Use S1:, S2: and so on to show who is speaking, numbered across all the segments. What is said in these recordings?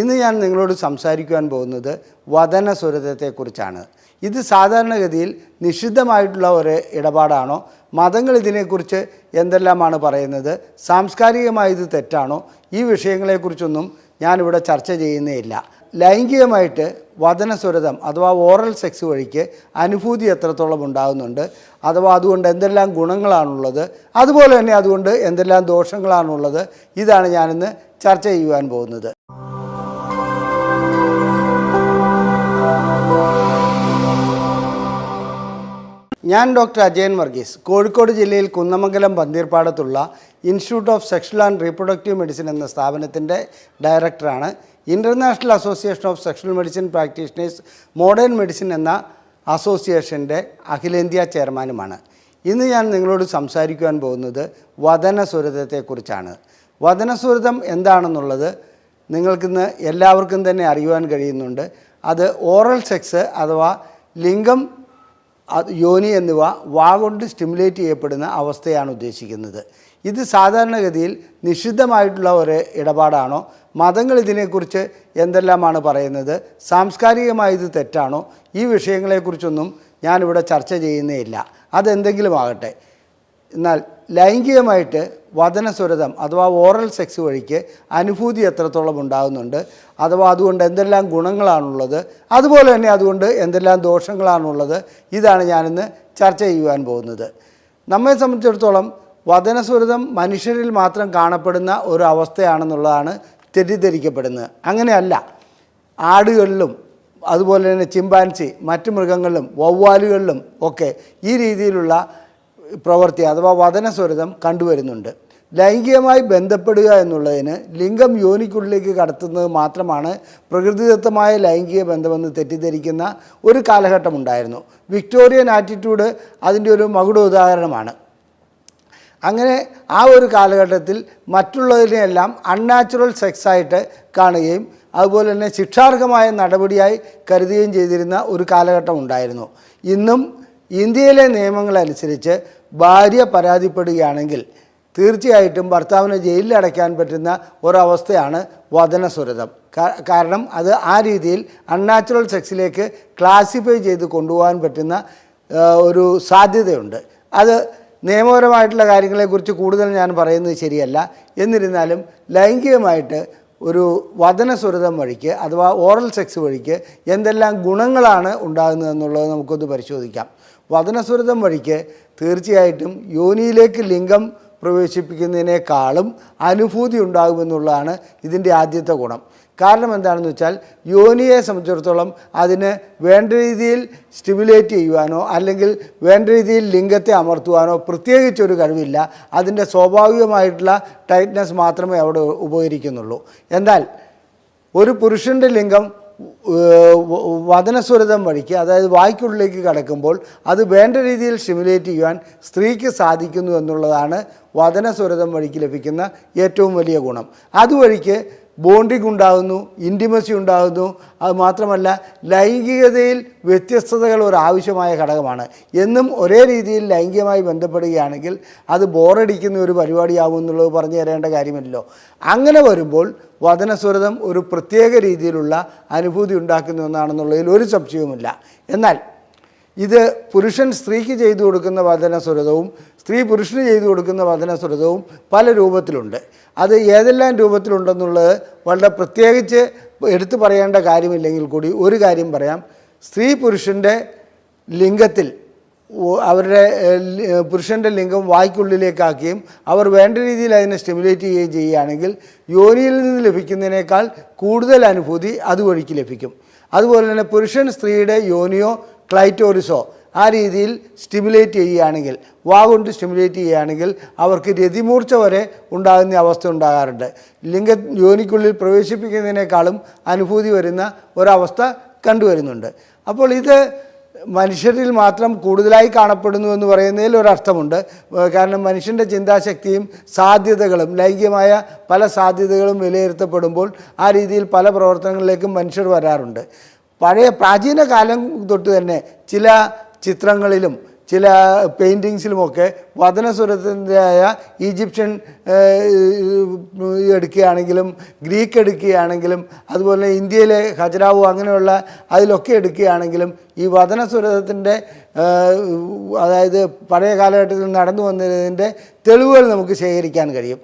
S1: ഇന്ന് ഞാൻ നിങ്ങളോട് സംസാരിക്കുവാൻ പോകുന്നത് വദനസുരതത്തെക്കുറിച്ചാണ്. ഇത് സാധാരണഗതിയിൽ നിഷിദ്ധമായിട്ടുള്ള ഒരു ഇടപാടാണോ? മതങ്ങൾ ഇതിനെക്കുറിച്ച് എന്തെല്ലാമാണ് പറയുന്നത്? സാംസ്കാരികമായി ഇത് തെറ്റാണോ? ഈ വിഷയങ്ങളെക്കുറിച്ചൊന്നും ഞാനിവിടെ ചർച്ച ചെയ്യുന്നേയില്ല. ലൈംഗികമായിട്ട് വദനസുരതം അഥവാ ഓറൽ സെക്സ് വഴിക്ക് അനുഭൂതി എത്രത്തോളം ഉണ്ടാകുന്നുണ്ട്, അഥവാ അതുകൊണ്ട് എന്തെല്ലാം ഗുണങ്ങളാണുള്ളത്, അതുപോലെ തന്നെ അതുകൊണ്ട് എന്തെല്ലാം ദോഷങ്ങളാണുള്ളത്, ഇതാണ് ഞാനിന്ന് ചർച്ച ചെയ്യുവാൻ പോകുന്നത്. ഞാൻ ഡോക്ടർ അജയൻ വർഗീസ്, കോഴിക്കോട് ജില്ലയിൽ കുന്നമംഗലം പന്തീർപ്പാടത്തുള്ള institute of sexual and reproductive medicine എന്ന സ്ഥാപനത്തിൻ്റെ ഡയറക്ടറാണ്. International association of sexual medicine practitioners modern medicine എന്ന അസോസിയേഷൻ്റെ അഖിലേന്ത്യാ ചെയർമാനുമാണ്. ഇന്ന് ഞാൻ നിങ്ങളോട് സംസാരിക്കുവാൻ പോകുന്നത് വദനസുരതത്തെക്കുറിച്ചാണ്. വദനസുരതം എന്താണെന്നുള്ളത് നിങ്ങൾക്കിന്ന് എല്ലാവർക്കും തന്നെ അറിയുവാൻ കഴിയുന്നുണ്ട്. അത് ഓറൽ സെക്സ് അഥവാ ലിംഗം, യോനി എന്നിവ കൊണ്ട് സ്റ്റിമുലേറ്റ് ചെയ്യപ്പെടുന്ന അവസ്ഥയാണ് ഉദ്ദേശിക്കുന്നത്. ഇത് സാധാരണഗതിയിൽ നിഷിദ്ധമായിട്ടുള്ള ഒരു ഇടപാടാണോ? മതങ്ങൾ ഇതിനെക്കുറിച്ച് എന്തെല്ലാമാണ് പറയുന്നത്? സാംസ്കാരികമായി ഇത് തെറ്റാണോ? ഈ വിഷയങ്ങളെക്കുറിച്ചൊന്നും ഞാനിവിടെ ചർച്ച ചെയ്യുന്നേയില്ല. അതെന്തെങ്കിലും ആകട്ടെ. എന്നാൽ ലൈംഗികമായിട്ട് വദനസുരതം അഥവാ ഓറൽ സെക്സ് വഴിക്ക് അനുഭൂതി എത്രത്തോളം ഉണ്ടാകുന്നുണ്ട്, അഥവാ അതുകൊണ്ട് എന്തെല്ലാം ഗുണങ്ങളാണുള്ളത്, അതുപോലെ തന്നെ അതുകൊണ്ട് എന്തെല്ലാം ദോഷങ്ങളാണുള്ളത്, ഇതാണ് ഞാനിന്ന് ചർച്ച ചെയ്യുവാൻ പോകുന്നത്. നമ്മെ സംബന്ധിച്ചിടത്തോളം വദനസുരതം മനുഷ്യരിൽ മാത്രം കാണപ്പെടുന്ന ഒരു അവസ്ഥയാണെന്നുള്ളതാണ് തെറ്റിദ്ധരിക്കപ്പെടുന്നത്. അങ്ങനെയല്ല. ആടുകളിലും അതുപോലെ തന്നെ ചിമ്പാൻസി, മറ്റു മൃഗങ്ങളിലും വവ്വാലുകളിലും ഒക്കെ ഈ രീതിയിലുള്ള പ്രവൃത്തി അഥവാ വദനസുരതം കണ്ടുവരുന്നുണ്ട്. ലൈംഗികമായി ബന്ധപ്പെടുക എന്നുള്ളതിന് ലിംഗം യോനിക്കുള്ളിലേക്ക് കടത്തുന്നത് മാത്രമാണ് പ്രകൃതിദത്തമായ ലൈംഗിക ബന്ധമെന്ന് തെറ്റിദ്ധരിക്കുന്ന ഒരു കാലഘട്ടമുണ്ടായിരുന്നു. വിക്ടോറിയൻ ആറ്റിറ്റ്യൂഡ് അതിൻ്റെ ഒരു മകുട ഉദാഹരണമാണ്. അങ്ങനെ ആ ഒരു കാലഘട്ടത്തിൽ മറ്റുള്ളതിനെയെല്ലാം അൺനാച്ചുറൽ സെക്സായിട്ട് കാണുകയും അതുപോലെ തന്നെ ശിക്ഷാർഹമായ നടപടിയായി കരുതുകയും ചെയ്തിരുന്ന ഒരു കാലഘട്ടം ഉണ്ടായിരുന്നു. ഇന്നും ഇന്ത്യയിലെ നിയമങ്ങളനുസരിച്ച് ഭാര്യ പരാതിപ്പെടുകയാണെങ്കിൽ തീർച്ചയായിട്ടും ഭർത്താവിനെ ജയിലിൽ അടയ്ക്കാൻ പറ്റുന്ന ഒരവസ്ഥയാണ് വദനസുരതം. കാരണം അത് ആ രീതിയിൽ അൺനാച്ചുറൽ സെക്സിലേക്ക് ക്ലാസിഫൈ ചെയ്ത് കൊണ്ടുപോകാൻ പറ്റുന്ന ഒരു സാധ്യതയുണ്ട്. അത് നിയമപരമായിട്ടുള്ള കാര്യങ്ങളെക്കുറിച്ച് കൂടുതൽ ഞാൻ പറയുന്നത് ശരിയല്ല. എന്നിരുന്നാലും ലൈംഗികമായിട്ട് ഒരു വദനസുരതം വഴിക്ക് അഥവാ ഓറൽ സെക്സ് വഴിക്ക് എന്തെല്ലാം ഗുണങ്ങളാണ് ഉണ്ടാകുന്നതെന്നുള്ളത് നമുക്കൊന്ന് പരിശോധിക്കാം. വദനസുരതം വഴിക്ക് തീർച്ചയായിട്ടും യോനിയിലേക്ക് ലിംഗം പ്രവേശിപ്പിക്കുന്നതിനേക്കാളും അനുഭൂതി ഉണ്ടാകുമെന്നുള്ളതാണ് ഇതിൻ്റെ ആദ്യത്തെ ഗുണം. കാരണം എന്താണെന്ന് വെച്ചാൽ യോനിയെ സംബന്ധിച്ചിടത്തോളം അതിന് വേണ്ട രീതിയിൽ സ്റ്റിമുലേറ്റ് ചെയ്യുവാനോ അല്ലെങ്കിൽ വേണ്ട രീതിയിൽ ലിംഗത്തെ അമർത്തുവാനോ പ്രത്യേകിച്ചൊരു കഴിവില്ല. അതിൻ്റെ സ്വാഭാവികമായിട്ടുള്ള ടൈറ്റ്നസ് മാത്രമേ അവിടെ ഉപകരിക്കുന്നുള്ളൂ. എന്നാൽ ഒരു പുരുഷൻ്റെ ലിംഗം വദനസുരതം വഴിക്ക് അതായത് വായ്ക്കുള്ളിലേക്ക് കടക്കുമ്പോൾ അത് വേണ്ട രീതിയിൽ സ്റ്റിമുലേറ്റ് ചെയ്യുവാൻ സ്ത്രീക്ക് സാധിക്കുന്നു എന്നുള്ളതാണ് വദനസുരതം വഴിക്ക് ലഭിക്കുന്ന ഏറ്റവും വലിയ ഗുണം. അതുവഴിക്ക് ബോണ്ടിങ് ഉണ്ടാകുന്നു, ഇൻറ്റിമസി ഉണ്ടാകുന്നു. അതുമാത്രമല്ല ലൈംഗികതയിൽ വ്യത്യസ്തതകൾ ഒരു ആവശ്യമായ ഘടകമാണ്. എന്നും ഒരേ രീതിയിൽ ലൈംഗികമായി ബന്ധപ്പെടുകയാണെങ്കിൽ അത് ബോറടിക്കുന്ന ഒരു പരിപാടിയാകും എന്നുള്ളത് പറഞ്ഞു തരേണ്ട കാര്യമില്ലല്ലോ. അങ്ങനെ വരുമ്പോൾ വദനസുരതം ഒരു പ്രത്യേക രീതിയിലുള്ള അനുഭൂതി ഉണ്ടാക്കുന്ന ഒന്നാണെന്നുള്ളതിൽ ഒരു സംശയവുമില്ല. എന്നാൽ ഇത് പുരുഷൻ സ്ത്രീക്ക് ചെയ്തു കൊടുക്കുന്ന വദനസുരതവും സ്ത്രീ പുരുഷന് ചെയ്തു കൊടുക്കുന്ന വദനസുരതവും പല രൂപത്തിലുണ്ട്. അത് ഏതെല്ലാം രൂപത്തിലുണ്ടെന്നുള്ളത് വളരെ പ്രത്യേകിച്ച് എടുത്തു പറയേണ്ട കാര്യമില്ലെങ്കിൽ കൂടി ഒരു കാര്യം പറയാം. സ്ത്രീ പുരുഷൻ്റെ ലിംഗത്തിൽ അവരുടെ പുരുഷൻ്റെ ലിംഗം വായ്ക്കുള്ളിലേക്കാക്കുകയും അവർ വേണ്ട രീതിയിൽ അതിനെ സ്റ്റിമുലേറ്റ് ചെയ്യുകയും ചെയ്യുകയാണെങ്കിൽ യോനിയിൽ നിന്ന് ലഭിക്കുന്നതിനേക്കാൾ കൂടുതൽ അനുഭൂതി അതുവഴിക്ക് ലഭിക്കും. അതുപോലെ തന്നെ പുരുഷൻ സ്ത്രീയുടെ യോനിയോ ക്ലൈറ്റോറിസോ ആ രീതിയിൽ സ്റ്റിമുലേറ്റ് ചെയ്യുകയാണെങ്കിൽ, കൊണ്ട് സ്റ്റിമുലേറ്റ് ചെയ്യുകയാണെങ്കിൽ അവർക്ക് രതിമൂർച്ച വരെ ഉണ്ടാകുന്ന അവസ്ഥ ഉണ്ടാകാറുണ്ട്. യോനിക്കുള്ളിൽ പ്രവേശിപ്പിക്കുന്നതിനേക്കാളും അനുഭൂതി വരുന്ന ഒരവസ്ഥ കണ്ടുവരുന്നുണ്ട്. അപ്പോൾ ഇത് മനുഷ്യരിൽ മാത്രം കൂടുതലായി കാണപ്പെടുന്നു എന്ന് പറയുന്നതിൽ ഒരർത്ഥമുണ്ട്. കാരണം മനുഷ്യൻ്റെ ചിന്താശക്തിയും സാധ്യതകളും ലൈംഗികമായ പല സാധ്യതകളും വിലയിരുത്തപ്പെടുമ്പോൾ ആ രീതിയിൽ പല പ്രവർത്തനങ്ങളിലേക്കും മനുഷ്യർ വരാറുണ്ട്. പ്രാചീന കാലം തൊട്ട് തന്നെ ചില ചിത്രങ്ങളിലും ചില പെയിൻറ്റിങ്സിലുമൊക്കെ വദനസ്വരത്തിൻ്റെതായ ഈജിപ്ഷ്യൻ എടുക്കുകയാണെങ്കിലും ഗ്രീക്ക് എടുക്കുകയാണെങ്കിലും അതുപോലെ ഇന്ത്യയിലെ ഖജുറാഹോ അങ്ങനെയുള്ള അതിലൊക്കെ എടുക്കുകയാണെങ്കിലും ഈ വദനസ്വരത്തിൻ്റെ അതായത് പഴയ കാലഘട്ടത്തിൽ നടന്നു വന്നതിൻ്റെ തെളിവുകൾ നമുക്ക് ശേഖരിക്കാൻ കഴിയും.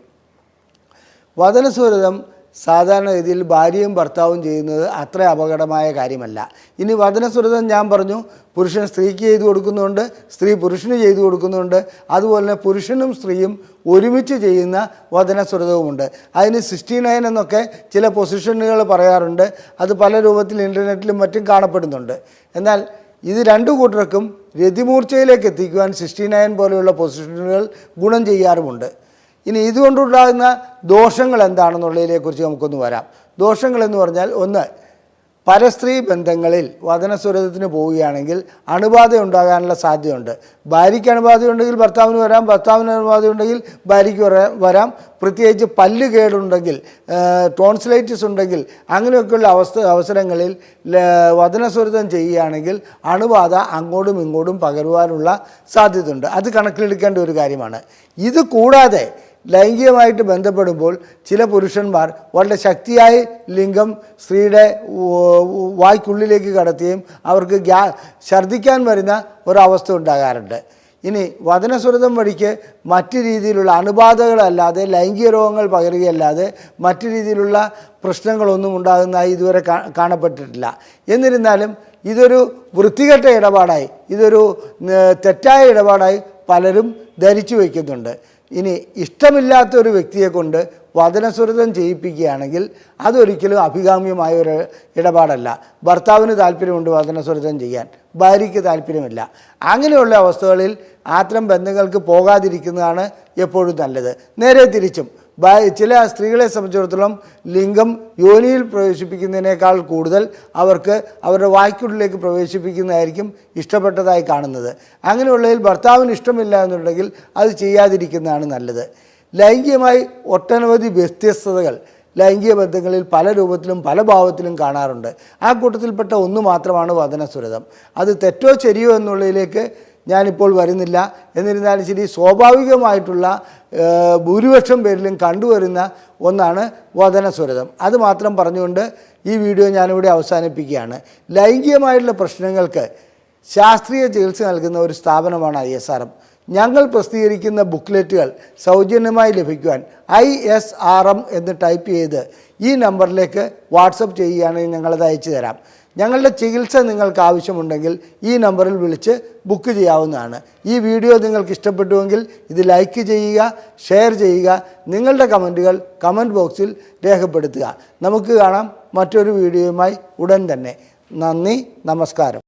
S1: വദനസ്വരം സാധാരണഗതിയിൽ ഭാര്യയും ഭർത്താവും ചെയ്യുന്നത് അത്ര അപകടമായ കാര്യമല്ല. ഇനി വദനസ്വരം ഞാൻ പറഞ്ഞു, പുരുഷൻ സ്ത്രീക്ക് ചെയ്തു കൊടുക്കുന്നുണ്ട്, സ്ത്രീ പുരുഷന് ചെയ്തു കൊടുക്കുന്നുണ്ട്. അതുപോലെ തന്നെ പുരുഷനും സ്ത്രീയും ഒരുമിച്ച് ചെയ്യുന്ന വദനസ്വരവുമുണ്ട്. അതിന് 69 എന്നൊക്കെ ചില പൊസിഷനുകൾ പറയാറുണ്ട്. അത് പല രൂപത്തിൽ ഇൻ്റർനെറ്റിലും മറ്റും കാണപ്പെടുന്നുണ്ട്. എന്നാൽ ഇത് രണ്ടു കൂട്ടർക്കും രതിമൂർച്ചയിലേക്ക് എത്തിക്കുവാൻ 69 പോലെയുള്ള പൊസിഷനുകൾ ഗുണം ചെയ്യാറുമുണ്ട്. ഇനി ഇതുകൊണ്ടുണ്ടാകുന്ന ദോഷങ്ങൾ എന്താണെന്നുള്ളതിനെക്കുറിച്ച് നമുക്കൊന്ന് വരാം. ദോഷങ്ങളെന്ന് പറഞ്ഞാൽ, ഒന്ന്, പരസ്ത്രീ ബന്ധങ്ങളിൽ വദനസ്വരത്തിന് പോവുകയാണെങ്കിൽ അണുബാധ ഉണ്ടാകാനുള്ള സാധ്യതയുണ്ട്. ഭാര്യയ്ക്ക് അണുബാധയുണ്ടെങ്കിൽ ഭർത്താവിന് വരാം, ഭർത്താവിന് അണുബാധയുണ്ടെങ്കിൽ ഭാര്യയ്ക്ക് വരാം. പ്രത്യേകിച്ച് പല്ല് കേടുണ്ടെങ്കിൽ, ടോൺസിലൈറ്റിസ് ഉണ്ടെങ്കിൽ, അങ്ങനെയൊക്കെയുള്ള അവസരങ്ങളിൽ വദനസ്വരം ചെയ്യുകയാണെങ്കിൽ അണുബാധ അങ്ങോട്ടും ഇങ്ങോട്ടും പകരുവാനുള്ള സാധ്യതയുണ്ട്. അത് കണക്കിലെടുക്കേണ്ട ഒരു കാര്യമാണ്. ഇത് കൂടാതെ ലൈംഗികമായിട്ട് ബന്ധപ്പെടുമ്പോൾ ചില പുരുഷന്മാർ വളരെ ശക്തിയായി ലിംഗം സ്ത്രീയുടെ വായ്ക്കുള്ളിലേക്ക് കടത്തുകയും അവർക്ക് ഛർദ്ദിക്കാൻ വരുന്ന ഒരവസ്ഥ ഉണ്ടാകാറുണ്ട്. ഇനി വദനസ്വരം വഴിക്ക് മറ്റു രീതിയിലുള്ള അണുബാധകളല്ലാതെ ലൈംഗിക രോഗങ്ങൾ പകരുകയല്ലാതെ മറ്റു രീതിയിലുള്ള പ്രശ്നങ്ങളൊന്നും ഉണ്ടാകുന്നതായി ഇതുവരെ കാണപ്പെട്ടിട്ടില്ല. എന്നിരുന്നാലും ഇതൊരു വൃത്തികെട്ട ഇടപാടായി, ഇതൊരു തെറ്റായ ഇടപാടായി പലരും ധരിച്ചു വയ്ക്കുന്നുണ്ട്. ഇനി ഇഷ്ടമില്ലാത്ത ഒരു വ്യക്തിയെ കൊണ്ട് വദനസ്വരം ചെയ്യിപ്പിക്കുകയാണെങ്കിൽ അതൊരിക്കലും അഭികാമ്യമായ ഒരു ഇടപാടല്ല. ഭർത്താവിന് താല്പര്യമുണ്ട് വദനസ്വരം ചെയ്യാൻ, ഭാര്യയ്ക്ക് താല്പര്യമില്ല. അങ്ങനെയുള്ള അവസ്ഥകളിൽ അത്തരം ബന്ധങ്ങൾക്ക് പോകാതിരിക്കുന്നതാണ് എപ്പോഴും നല്ലത്. നേരെ തിരിച്ചും ചില സ്ത്രീകളെ സംബന്ധിച്ചിടത്തോളം ലിംഗം യോനിയിൽ പ്രവേശിപ്പിക്കുന്നതിനേക്കാൾ കൂടുതൽ അവർക്ക് അവരുടെ വായ്ക്കുള്ളിലേക്ക് പ്രവേശിപ്പിക്കുന്നതായിരിക്കും ഇഷ്ടപ്പെട്ടതായി കാണുന്നത്. അങ്ങനെയുള്ളതിൽ ഭർത്താവിന് ഇഷ്ടമില്ല എന്നുണ്ടെങ്കിൽ അത് ചെയ്യാതിരിക്കുന്നതാണ് നല്ലത്. ലൈംഗികമായി ഒട്ടനവധി വ്യത്യസ്തതകൾ ലൈംഗിക ബന്ധങ്ങളിൽ പല രൂപത്തിലും പല ഭാവത്തിലും കാണാറുണ്ട്. ആ കൂട്ടത്തിൽപ്പെട്ട ഒന്ന് മാത്രമാണ് വദനസ്വരം. അത് തെറ്റോ ശരിയോ എന്നുള്ളതിലേക്ക് ഞാനിപ്പോൾ വരുന്നില്ല. എന്നിരുന്നാലും ശരി, സ്വാഭാവികമായിട്ടുള്ള ഭൂരിപക്ഷം പേരിലും കണ്ടുവരുന്ന ഒന്നാണ് വദനസ്വരം. അത് മാത്രം പറഞ്ഞുകൊണ്ട് ഈ വീഡിയോ ഞാനിവിടെ അവസാനിപ്പിക്കുകയാണ്. ലൈംഗികമായിട്ടുള്ള പ്രശ്നങ്ങൾക്ക് ശാസ്ത്രീയ ചികിത്സ നൽകുന്ന ഒരു സ്ഥാപനമാണ് ISRM. ഞങ്ങൾ പ്രസിദ്ധീകരിക്കുന്ന ബുക്ക്ലെറ്റുകൾ സൗജന്യമായി ലഭിക്കുവാൻ ISRM എന്ന് ടൈപ്പ് ചെയ്ത് ഈ നമ്പറിലേക്ക് വാട്സപ്പ് ചെയ്യുകയാണെങ്കിൽ ഞങ്ങളത് അയച്ചു തരാം. ഞങ്ങളുടെ ചികിത്സ നിങ്ങൾക്ക് ആവശ്യമുണ്ടെങ്കിൽ ഈ നമ്പറിൽ വിളിച്ച് ബുക്ക് ചെയ്യാവുന്നതാണ്. ഈ വീഡിയോ നിങ്ങൾക്ക് ഇഷ്ടപ്പെട്ടുവെങ്കിൽ ഇത് ലൈക്ക് ചെയ്യുക, ഷെയർ ചെയ്യുക, നിങ്ങളുടെ കമൻറ്റുകൾ കമൻറ്റ് ബോക്സിൽ രേഖപ്പെടുത്തുക. നമുക്ക് കാണാം മറ്റൊരു വീഡിയോയുമായി ഉടൻ തന്നെ. നന്ദി, നമസ്കാരം.